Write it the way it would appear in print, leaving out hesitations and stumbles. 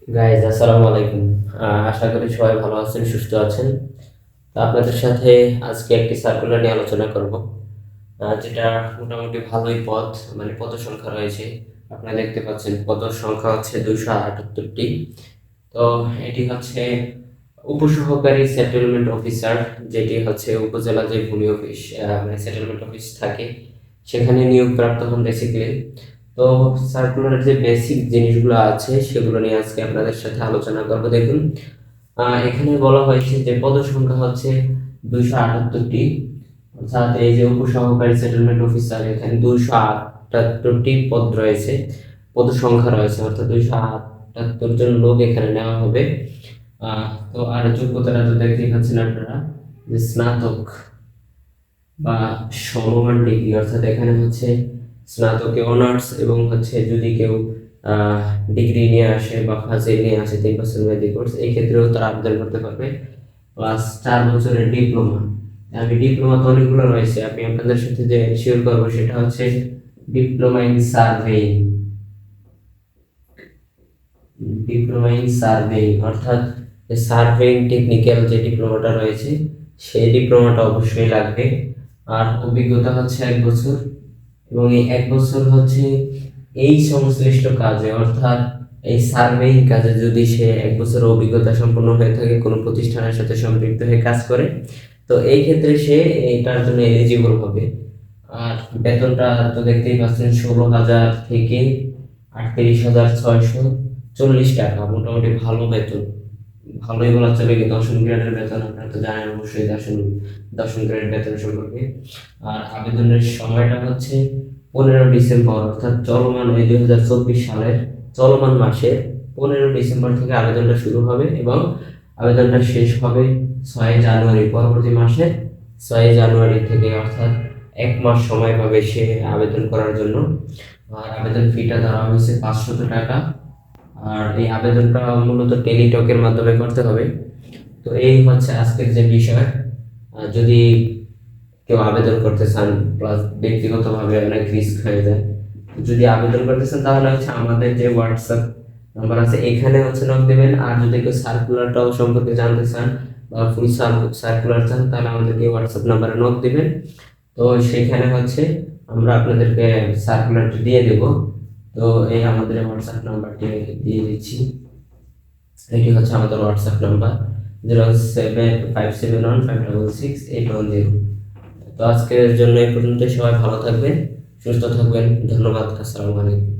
Guys আসসালামু আলাইকুম। আশা করি সবাই ভালো আছেন, সুস্থ আছেন। তো আপনাদের সাথে আজকে একটি সার্কুলার নিয়ে আলোচনা করব, যেটা মোটামুটি ভালোই পদ, মানে পদ সংখ্যা রয়েছে। আপনারা দেখতে পাচ্ছেন পদ সংখ্যা হচ্ছে 278টি। তো এটি হচ্ছে উপসহকারী সেটেলমেন্ট অফিসার, যেটি হচ্ছে উপজেলা যে ভূমি অফিস, মানে সেটেলমেন্ট অফিস থাকে, সেখানে নিয়োগপ্রাপ্ত হন বেসিক্যালি। তো সার্কুলারের যে বেসিক জিনিসগুলো আছে সেগুলো নিয়ে আজকে আপনাদের সাথে আলোচনা করবো। দেখুন, এখানে বলা হয়েছে যে পদ সংখ্যা হচ্ছে 278টি। অর্থাৎ এই যে উপসহকারী সেটেলমেন্ট অফিসার, এখানে 278টি পদ রয়েছে, পদ সংখ্যা রয়েছে, অর্থাৎ 278 জন লোক এখানে নেওয়া হবে। তো আর যোগ্যতাটা তো দেখতেই পাচ্ছেন আপনারা, যে স্নাতক বা সমমান ডিগ্রি, অর্থাৎ এখানে হচ্ছে স্নাতকে অনার্স, এবং হচ্ছে যদি কেউ ডিগ্রি নিয়ে আসে বা ফার্স্ট নিয়ে আসে 3 বছর মেয়াদী কোর্স, এই ক্ষেত্রেও তারা আবেদন করতে পারবে। প্লাস 4 বছরের ডিপ্লোমা। আমি ডিপ্লোমা তো অনেকগুলো রয়েছে, আমি আপনাদের সাথে যে শেয়ার করবো সেটা হচ্ছে diploma in surveying. Diploma in surveying অর্থাৎ সার্ভেইং টেকনিক্যাল যে ডিপ্লোমাটা রয়েছে, সেই ডিপ্লোমাটা অবশ্যই লাগবে। আর অভিজ্ঞতা হচ্ছে 1 বছর, এবং এই 1 বছর হচ্ছে এই সংশ্লিষ্ট কাজে, অর্থাৎ এই সার্ভেইং কাজে যদি সে 1 বছর অভিজ্ঞতা সম্পন্ন হয়ে থাকে, কোনো প্রতিষ্ঠানের সাথে সম্পৃক্ত হয়ে কাজ করে, তো এই ক্ষেত্রে সে এটার জন্য এলিজিবল হবে। আর বেতনটা তো দেখতেই পাচ্ছেন, 16,000 থেকে 38,640 টাকা, মোটামুটি ভালো বেতন, ভালোই বলা চলে। কি দশম গ্রেডের বেতন, আপনারা তো জানেন অবশ্যই দশম গ্রেড বেতন সম্পর্কে। আর আবেদনের সময়টা হচ্ছে 15 ডিসেম্বর, অর্থাৎ চলমান এই 2024 সালের চলমান মাসের 15 ডিসেম্বর থেকে আবেদনটা শুরু হবে, এবং আবেদনটা শেষ হবে 6 জানুয়ারি, পরবর্তী মাসে 6 জানুয়ারি থেকে। অর্থাৎ 1 মাস সময় পাবে সে আবেদন করার জন্য। আর আবেদন ফিটা ধরা হয়েছে 500 টাকা। আর এই আবেদনটা মূলত টেলিটকের মাধ্যমে করতে হবে। তো এই হচ্ছে আজকের যে বিষয়। যদি কেউ আবেদন করতে চান, প্লাস ব্যক্তিগতভাবে অনেক রিস্ক হয়ে যায়, যদি আবেদন করতে চান তাহলে হচ্ছে আমাদের যে হোয়াটসঅ্যাপ নাম্বার আছে এখানে হচ্ছে নক দেবেন। আর যদি কেউ সার্কুলারটাও সম্পর্কে জানতে চান বা ফুল সার্কুলার চান, তাহলে আমাদেরকে হোয়াটসঅ্যাপ নাম্বারে নক দিবেন। তো সেখানে হচ্ছে আমরা আপনাদেরকে সার্কুলারটি দিয়ে দেব। তো এই আমাদের হোয়াটসঅ্যাপ নাম্বারটি দিয়ে দিচ্ছি। এটি হচ্ছে আমাদের হোয়াটসঅ্যাপ নাম্বার, 07571566810। তো আজকের জন্য এই পর্যন্ত। সবাই ভালো থাকবেন, সুস্থ থাকবেন। ধন্যবাদ। আসসালামু আলাইকুম।